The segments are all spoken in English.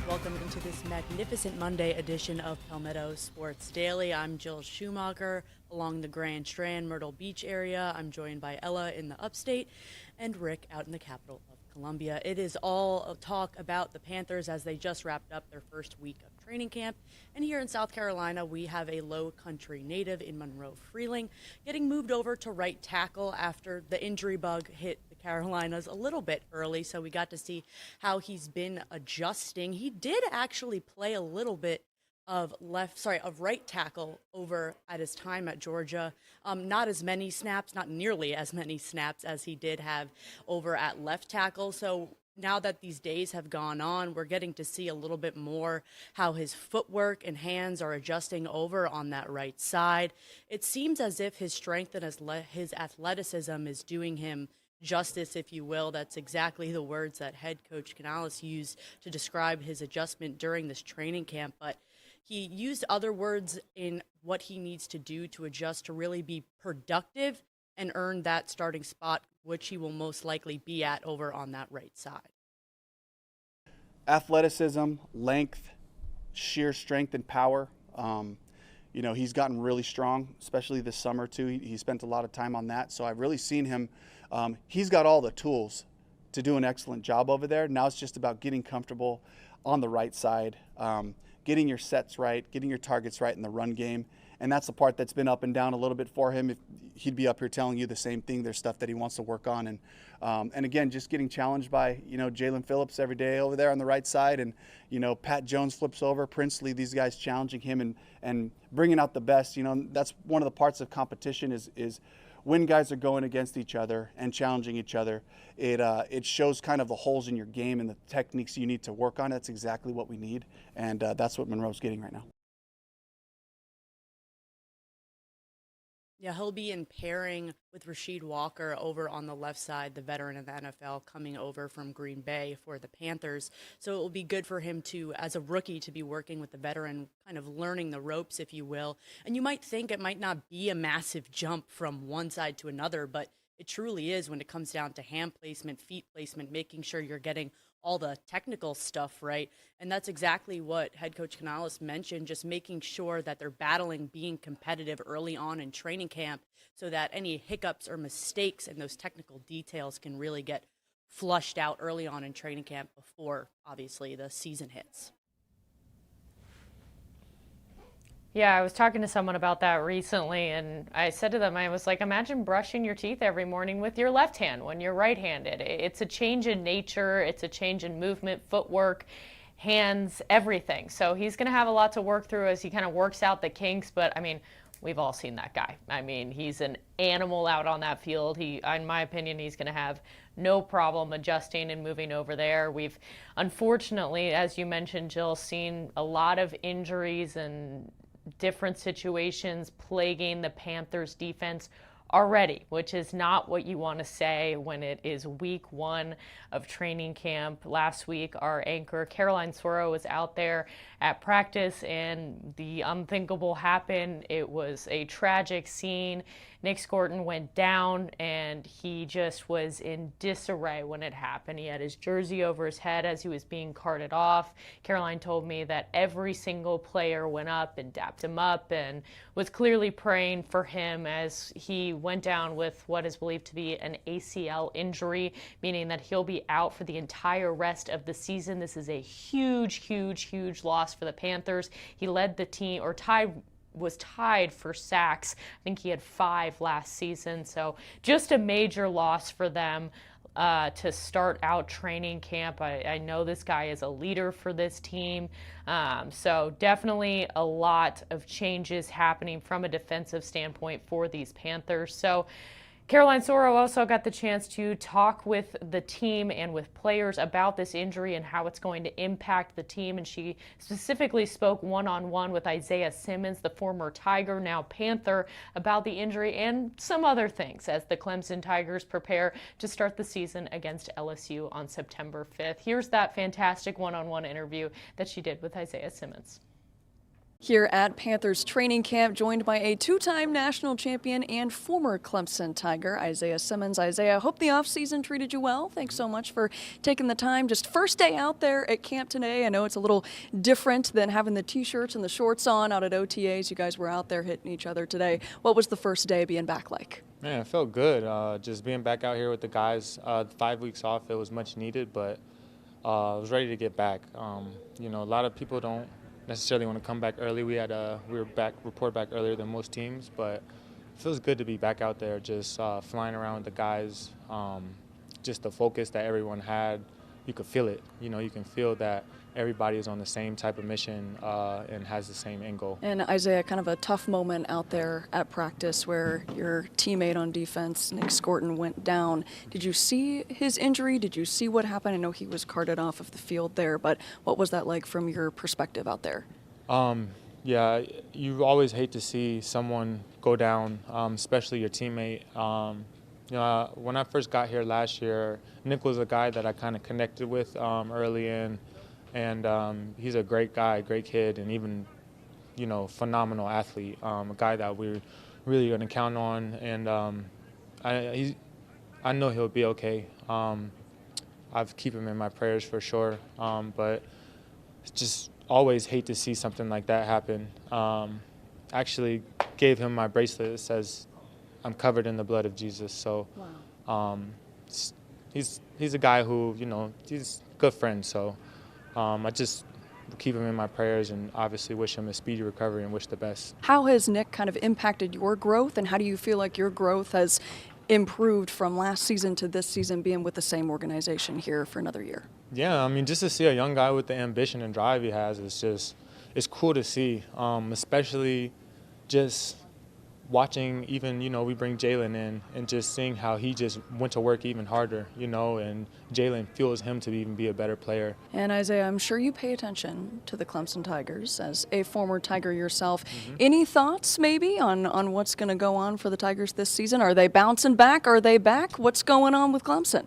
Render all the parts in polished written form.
Welcome into this magnificent Monday edition of Palmetto Sports Daily. I'm Jill Schumacher along the Grand Strand, Myrtle Beach area. I'm joined by Ella in the upstate and Rick out in the capital of Columbia. It is all a talk about the Panthers as they just wrapped up their first week of training camp. And here in South Carolina, we have a low country native in Monroe Freeling getting moved over to right tackle after the injury bug hit the Carolinas a little bit early. So we got to see how he's been adjusting. He did actually play a little bit of right tackle over at his time at Georgia. Not as many snaps, not nearly as many snaps as he did have over at left tackle. So now that these days have gone on, we're getting to see a little bit more how his footwork and hands are adjusting over on that right side. It seems as if his strength and his athleticism is doing him justice, if you will. That's exactly the words that head coach Canales used to describe his adjustment during this training camp. But he used other words in what he needs to do to adjust to really be productive and earn that starting spot, which he will most likely be at over on that right side. Athleticism, length, sheer strength and power. He's gotten really strong, especially this summer too. He spent a lot of time on that. So I've really seen him. He's got all the tools to do an excellent job over there. Now it's just about getting comfortable on the right side, getting your sets right, getting your targets right in the run game. And that's the part that's been up and down a little bit for him. If he'd be up here telling you the same thing. There's stuff that he wants to work on. And again, just getting challenged by, Jalen Phillips every day over there on the right side. And, Pat Jones flips over, Princely, these guys challenging him and bringing out the best. That's one of the parts of competition is when guys are going against each other and challenging each other, it shows kind of the holes in your game and the techniques you need to work on. That's exactly what we need. And that's what Monroe's getting right now. Yeah, he'll be in pairing with Rasheed Walker over on the left side, the veteran of the NFL coming over from Green Bay for the Panthers. So it will be good for him to, as a rookie, to be working with the veteran, kind of learning the ropes, if you will. And you might think it might not be a massive jump from one side to another, but it truly is when it comes down to hand placement, feet placement, making sure you're getting all the technical stuff right. And that's exactly what head coach Canales mentioned, just making sure that they're battling being competitive early on in training camp so that any hiccups or mistakes in those technical details can really get flushed out early on in training camp before, obviously, the season hits. Yeah, I was talking to someone about that recently, and I said to them, I was like, imagine brushing your teeth every morning with your left hand when you're right-handed. It's a change in nature, it's a change in movement, footwork, hands, everything. So he's going to have a lot to work through as he kind of works out the kinks, but I mean, we've all seen that guy. I mean, he's an animal out on that field. In my opinion, he's going to have no problem adjusting and moving over there. We've, unfortunately, as you mentioned, Jill, seen a lot of injuries and different situations plaguing the Panthers defense already, which is not what you want to say when it is week one of training camp. Last week, our anchor, Caroline Soro, was out there at practice and the unthinkable happened. It was a tragic scene. Nick Scorton went down and he just was in disarray when it happened. He had his jersey over his head as he was being carted off. Caroline told me that every single player went up and dapped him up and was clearly praying for him as he went down with what is believed to be an ACL injury, meaning that he'll be out for the entire rest of the season. This is a huge, huge, huge loss for the Panthers. He led the team, or was tied for sacks. I think he had 5 last season. So just a major loss for them to start out training camp. I know this guy is a leader for this team. So definitely a lot of changes happening from a defensive standpoint for these Panthers. So Caroline Soro also got the chance to talk with the team and with players about this injury and how it's going to impact the team. And she specifically spoke one-on-one with Isaiah Simmons, the former Tiger, now Panther, about the injury and some other things as the Clemson Tigers prepare to start the season against LSU on September 5th. Here's that fantastic one-on-one interview that she did with Isaiah Simmons. Here at Panthers training camp, joined by a two-time national champion and former Clemson Tiger, Isaiah Simmons. Isaiah, hope the offseason treated you well. Thanks so much for taking the time. Just first day out there at camp today. I know it's a little different than having the T-shirts and the shorts on out at OTAs. You guys were out there hitting each other today. What was the first day being back like? Man, it felt good. Just being back out here with the guys. 5 weeks off, it was much needed, but I was ready to get back. A lot of people don't necessarily want to come back early. We were report back earlier than most teams, but it feels good to be back out there, just flying around with the guys. Just the focus that everyone had, you could feel it. You can feel that everybody is on the same type of mission and has the same end goal. And Isaiah, kind of a tough moment out there at practice where your teammate on defense, Nick Scorton, went down. Did you see his injury? Did you see what happened? I know he was carted off of the field there, but what was that like from your perspective out there? Yeah, you always hate to see someone go down, especially your teammate. When I first got here last year, Nick was a guy that I kind of connected with early in. And he's a great guy, great kid, and even, phenomenal athlete. A guy that we're really going to count on, and I know he'll be okay. I've keep him in my prayers for sure, but just always hate to see something like that happen. Actually gave him my bracelet that says I'm covered in the blood of Jesus. So wow. He's a guy who, he's a good friend, so. I just keep him in my prayers and obviously wish him a speedy recovery and wish the best. How has Nick kind of impacted your growth, and how do you feel like your growth has improved from last season to this season being with the same organization here for another year? Yeah, just to see a young guy with the ambition and drive he has it's cool to see, especially just watching even, we bring Jalen in and just seeing how he just went to work even harder, and Jalen fuels him to even be a better player. And Isaiah, I'm sure you pay attention to the Clemson Tigers as a former Tiger yourself. Mm-hmm. Any thoughts maybe on what's going to go on for the Tigers this season? Are they bouncing back? Are they back? What's going on with Clemson?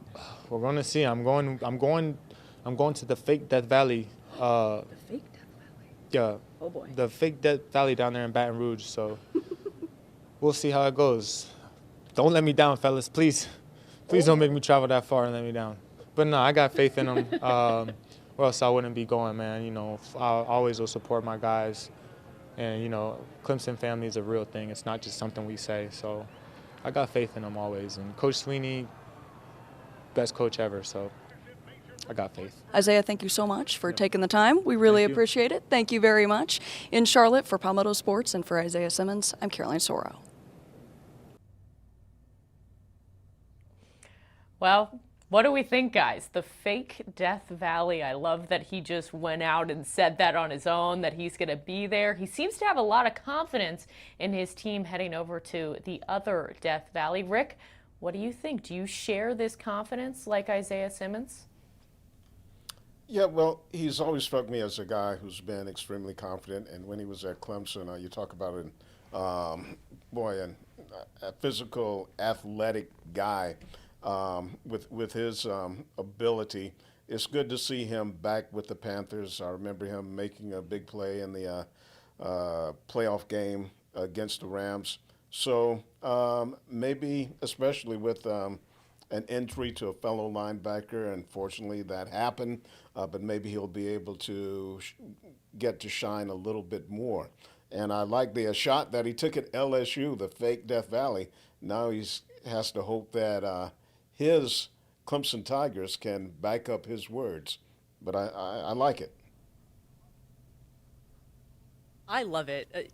We're going to see. I'm going to the fake Death Valley. The fake Death Valley? Yeah. Oh boy. The fake Death Valley down there in Baton Rouge, so we'll see how it goes. Don't let me down, fellas, please. Please don't make me travel that far and let me down. But no, I got faith in them, or else I wouldn't be going, man. I always will support my guys. And, Clemson family is a real thing. It's not just something we say. So I got faith in them always. And Coach Sweeney, best coach ever, so I got faith. Isaiah, thank you so much for taking the time. We really appreciate it. Thank you very much. In Charlotte, for Palmetto Sports and for Isaiah Simmons, I'm Caroline Soro. Well, what do we think, guys? The fake Death Valley. I love that he just went out and said that on his own, that he's going to be there. He seems to have a lot of confidence in his team heading over to the other Death Valley. Rick, what do you think? Do you share this confidence like Isaiah Simmons? Yeah, well, he's always struck me as a guy who's been extremely confident. And when he was at Clemson, you talk about a physical, athletic guy. With his ability, it's good to see him back with the Panthers. I remember him making a big play in the playoff game against the Rams. So maybe, especially with an injury to a fellow linebacker, unfortunately that happened, but maybe he'll be able to get to shine a little bit more. And I like the shot that he took at LSU, the fake Death Valley. Now he has to hope that his Clemson Tigers can back up his words. But I like it. I love it.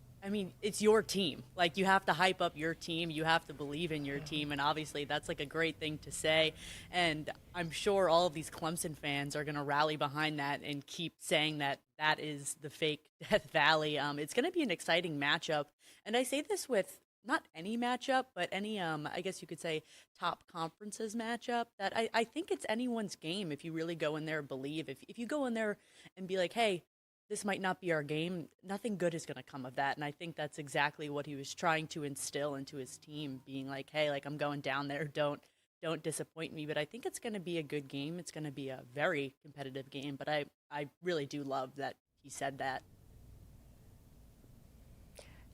It's your team. Like, you have to hype up your team. You have to believe in your team. And obviously that's like a great thing to say. And I'm sure all of these Clemson fans are going to rally behind that and keep saying that that is the fake Death Valley. It's going to be an exciting matchup. And I say this with not any matchup, but any, I guess you could say, top conferences matchup, that I think it's anyone's game if you really go in there and believe. If you go in there and be like, hey, this might not be our game, nothing good is going to come of that. And I think that's exactly what he was trying to instill into his team, being like, hey, like, I'm going down there, don't disappoint me. But I think it's going to be a good game. It's going to be a very competitive game. But I really do love that he said that.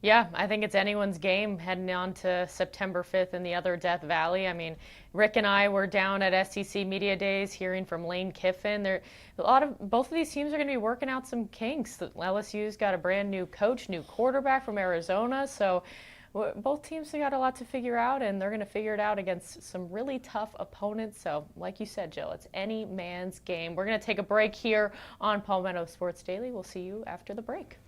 Yeah, I think it's anyone's game heading on to September 5th in the other Death Valley. I mean, Rick and I were down at SEC Media Days hearing from Lane Kiffin. Both of these teams are going to be working out some kinks. LSU's got a brand new coach, new quarterback from Arizona. So both teams have got a lot to figure out, and they're going to figure it out against some really tough opponents. So like you said, Jill, it's any man's game. We're going to take a break here on Palmetto Sports Daily. We'll see you after the break.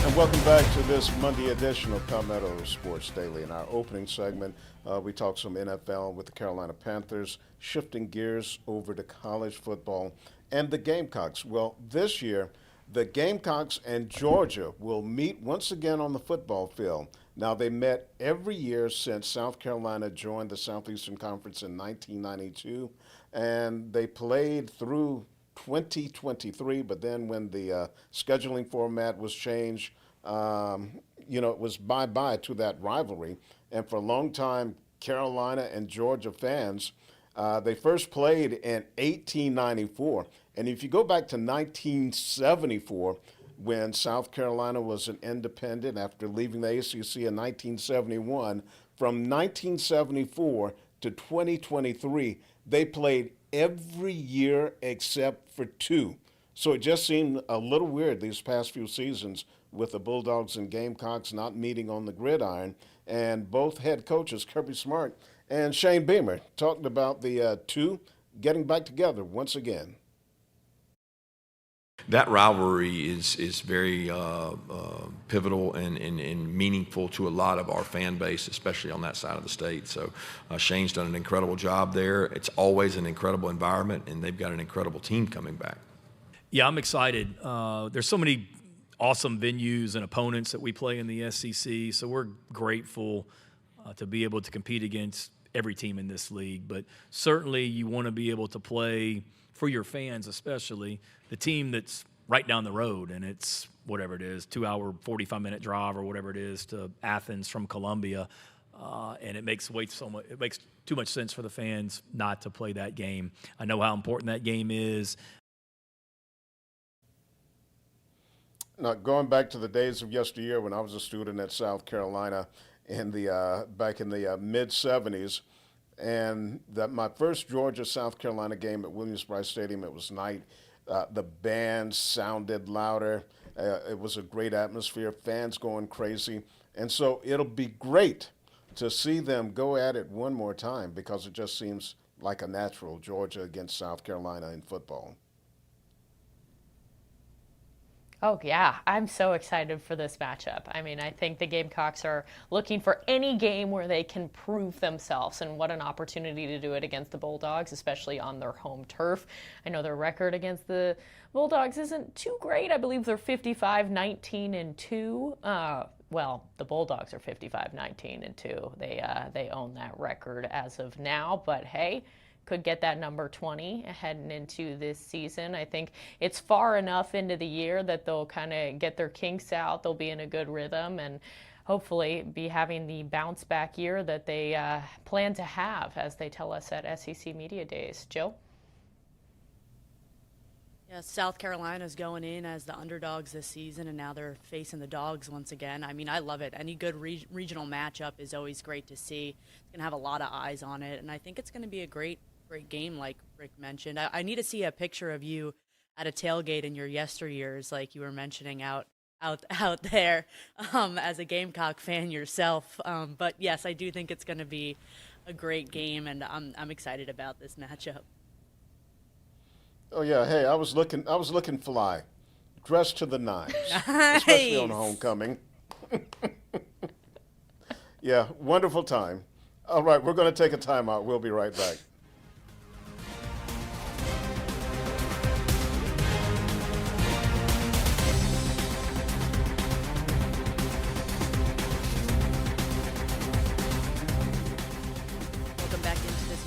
And welcome back to this Monday edition of Palmetto Sports Daily. In our opening segment, we talked some NFL with the Carolina Panthers, shifting gears over to college football and the Gamecocks. Well, this year, the Gamecocks and Georgia will meet once again on the football field. Now, they met every year since South Carolina joined the Southeastern Conference in 1992, and they played through 2023, but then when the scheduling format was changed, it was bye-bye to that rivalry. And for a long time, Carolina and Georgia fans, they first played in 1894. And if you go back to 1974, when South Carolina was an independent after leaving the ACC in 1971, from 1974 to 2023, they played every year except for two. So it just seemed a little weird these past few seasons with the Bulldogs and Gamecocks not meeting on the gridiron. And both head coaches, Kirby Smart and Shane Beamer, talked about the two getting back together once again. That rivalry is very pivotal and meaningful to a lot of our fan base, especially on that side of the state. So Shane's done an incredible job there. It's always an incredible environment, and they've got an incredible team coming back. Yeah, I'm excited. There's so many awesome venues and opponents that we play in the SEC, so we're grateful to be able to compete against every team in this league. But certainly you want to be able to play, for your fans especially, the team that's right down the road, and it's whatever it is, 2-hour, 45-minute drive or whatever it is to Athens from Columbia, and it makes too much sense for the fans not to play that game. I know how important that game is. Now, going back to the days of yesteryear when I was a student at South Carolina back in the mid-'70s, and my first Georgia-South Carolina game at Williams-Brice Stadium, it was night. The band sounded louder. It was a great atmosphere, fans going crazy. And so it'll be great to see them go at it one more time because it just seems like a natural, Georgia against South Carolina in football. Oh, yeah. I'm so excited for this matchup. I mean, I think the Gamecocks are looking for any game where they can prove themselves, and what an opportunity to do it against the Bulldogs, especially on their home turf. I know their record against the Bulldogs isn't too great. I believe they're 55-19-2. Well, the Bulldogs are 55-19-2. They own that record as of now, but hey, could get that number 20 heading into this season. I think it's far enough into the year that they'll kind of get their kinks out. They'll be in a good rhythm and hopefully be having the bounce back year that they plan to have, as they tell us at SEC Media Days. Jill? Yeah, South Carolina's going in as the underdogs this season, and now they're facing the Dogs once again. I mean, I love it. Any good regional matchup is always great to see. It's going to have a lot of eyes on it, and I think it's going to be a great game, like Rick mentioned. I need to see a picture of you at a tailgate in your yesteryears, like you were mentioning out there, as a Gamecock fan yourself. But yes, I do think it's going to be a great game, and I'm excited about this matchup. Oh yeah, hey, I was looking fly, dressed to the nines, especially on homecoming. Yeah, wonderful time. All right, we're going to take a timeout. We'll be right back.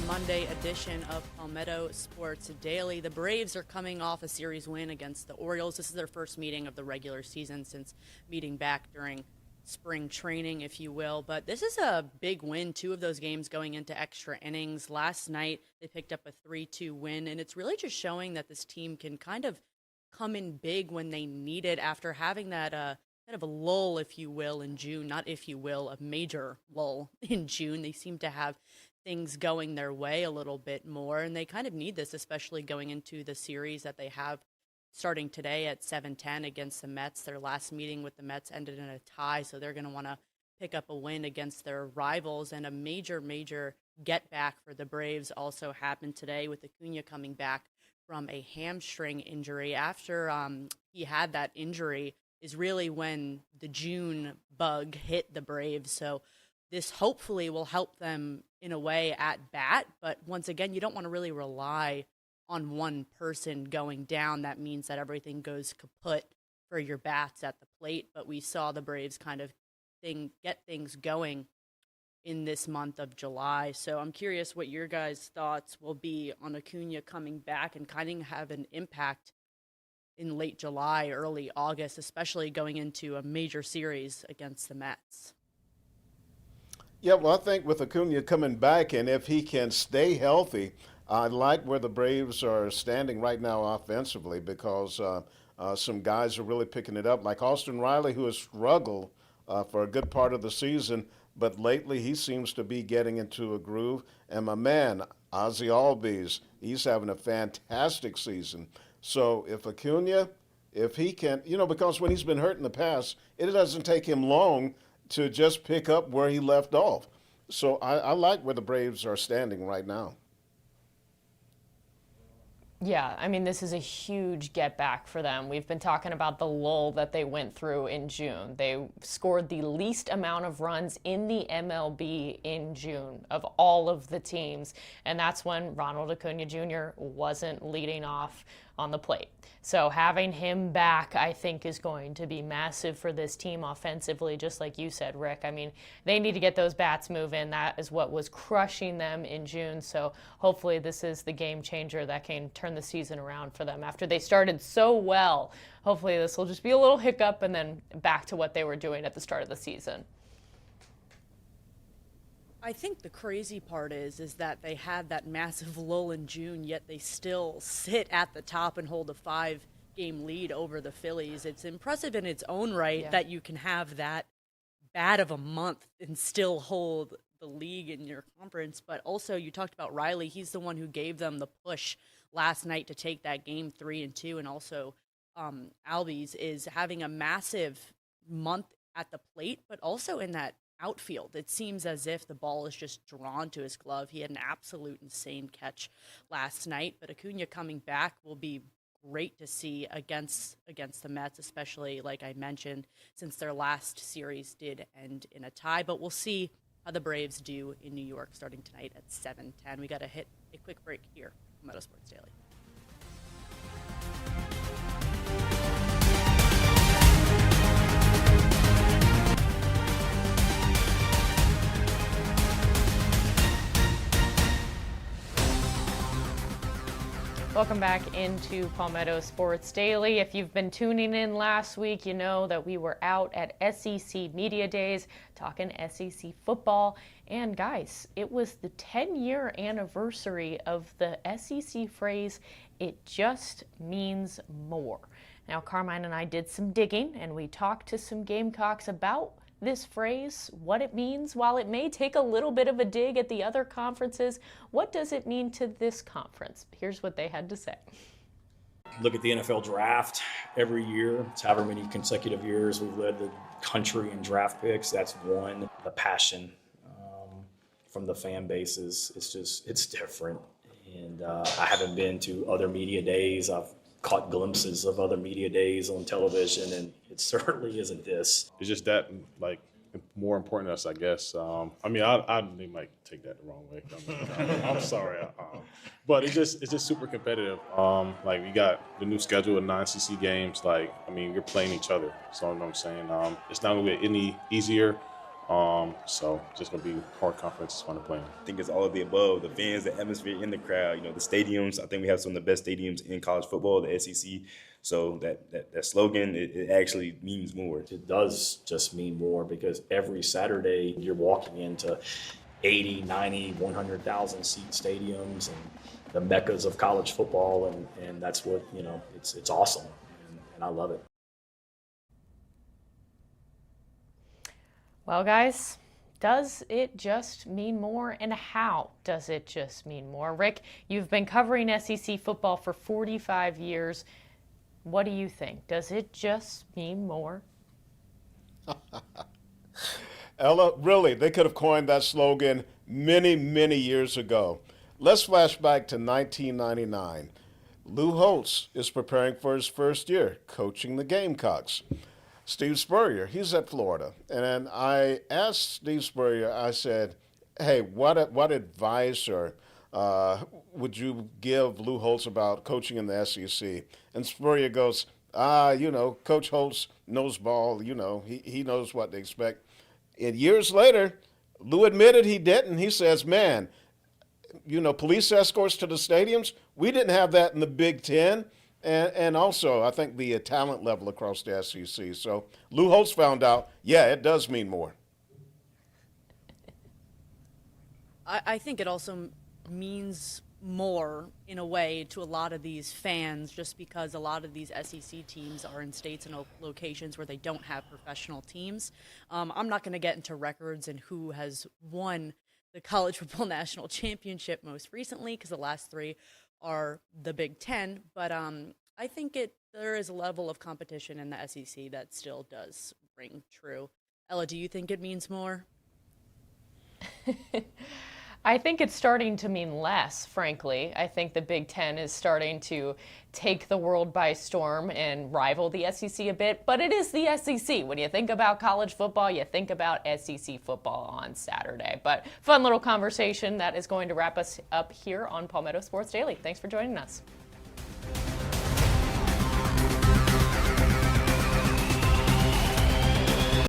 Monday edition of Palmetto Sports Daily. The Braves are coming off a series win against the Orioles. This is their first meeting of the regular season since meeting back during spring training, if you will. But this is a big win, 2 of those games going into extra innings. Last night, they picked up a 3-2 win, and it's really just showing that this team can kind of come in big when they need it after having that kind of a lull, if you will, in June. Not if you will, a major lull in June. They seem to have things going their way a little bit more, and they kind of need this, especially going into the series that they have starting today at 7:10 against the Mets. Their last meeting with the Mets ended in a tie, so they're going to want to pick up a win against their rivals. And a major get back for the Braves also happened today with Acuna coming back from a hamstring injury. After he had that injury is really when the June bug hit the Braves. So this hopefully will help them in a way at bat. But once again, you don't want to really rely on one person going down. That means that everything goes kaput for your bats at the plate. But we saw the Braves kind of get things going in this month of July. So I'm curious what your guys' thoughts will be on Acuna coming back and kind of have an impact in late July, early August, especially going into a major series against the Mets. Yeah, well, I think with Acuna coming back, and if he can stay healthy, I like where the Braves are standing right now offensively, because some guys are really picking it up, like Austin Riley, who has struggled for a good part of the season, but lately he seems to be getting into a groove. And my man, Ozzie Albies, he's having a fantastic season. So if Acuna, if he can, because when he's been hurt in the past, it doesn't take him long to just pick up where he left off. So I like where the Braves are standing right now. Yeah, I mean, this is a huge get back for them. We've been talking about the lull that they went through in June. They scored the least amount of runs in the MLB in June of all of the teams, and that's when Ronald Acuna Jr. wasn't leading off on the plate. So having him back, I think, is going to be massive for this team offensively, just like you said, Rick. I mean, they need to get those bats moving. That is what was crushing them in June. So hopefully this is the game changer that can turn the season around for them. After they started so well, hopefully this will just be a little hiccup and then back to what they were doing at the start of the season. I think the crazy part is that they had that massive lull in June, yet they still sit at the top and hold a 5-game lead over the Phillies. It's impressive in its own right that you can have that bad of a month and still hold the league in your conference. But also, you talked about Riley. He's the one who gave them the push last night to take that game 3-2. And also, Albies is having a massive month at the plate, but also in that outfield. It seems as if the ball is just drawn to his glove. He had an absolute insane catch last night, but Acuna coming back will be great to see against the Mets, especially, like I mentioned, since their last series did end in a tie. But we'll see how the Braves do in New York starting tonight at 7:10. We got to hit a quick break here on Palmetto Sports Daily. Welcome back into Palmetto Sports Daily. If you've been tuning in last week, you know that we were out at SEC Media Days talking SEC football. And guys, it was the 10-year anniversary of the SEC phrase, "It just means more." Now, Carmine and I did some digging, and we talked to some Gamecocks about this phrase, what it means. While it may take a little bit of a dig at the other conferences, what does it mean to this conference? Here's what they had to say. Look at the NFL draft every year. It's however many consecutive years we've led the country in draft picks. That's one. The passion from the fan bases, it's different. And I haven't been to other media days. I've caught glimpses of other media days on television, and it certainly isn't this. It's just that, like, more important to us, I guess. I mean, they might take that the wrong way. I'm sorry, but it's just super competitive. Like, we got the new schedule of 9 CC games. Like, I mean, you're playing each other. So you know what I'm saying. It's not gonna get any easier. So just going to be more confidence, just want to play in. I think it's all of the above, the fans, the atmosphere in the crowd, the stadiums. I think we have some of the best stadiums in college football, the SEC. So that slogan, it actually means more. It does just mean more because every Saturday you're walking into 80, 90, 100,000 seat stadiums and the meccas of college football. And that's what, it's awesome. And I love it. Well, guys, does it just mean more, and how does it just mean more? Rick, you've been covering SEC football for 45 years. What do you think? Does it just mean more? Ella, really, they could have coined that slogan many, many years ago. Let's flash back to 1999. Lou Holtz is preparing for his first year coaching the Gamecocks. Steve Spurrier, he's at Florida. And I asked Steve Spurrier, I said, hey, what advice or would you give Lou Holtz about coaching in the SEC? And Spurrier goes, Coach Holtz knows ball. He knows what to expect. And years later, Lou admitted he didn't. He says, man, police escorts to the stadiums, we didn't have that in the Big Ten. And also, I think the talent level across the SEC. So Lou Holtz found out, yeah, it does mean more. I think it also means more in a way to a lot of these fans just because a lot of these SEC teams are in states and locations where they don't have professional teams. I'm not going to get into records and who has won the college football national championship most recently because the last three are the Big Ten, but I think there is a level of competition in the SEC that still does ring true. Ella, do you think it means more? I think it's starting to mean less, frankly. I think the Big Ten is starting to take the world by storm and rival the SEC a bit, but it is the SEC. When you think about college football, you think about SEC football on Saturday. But fun little conversation that is going to wrap us up here on Palmetto Sports Daily. Thanks for joining us.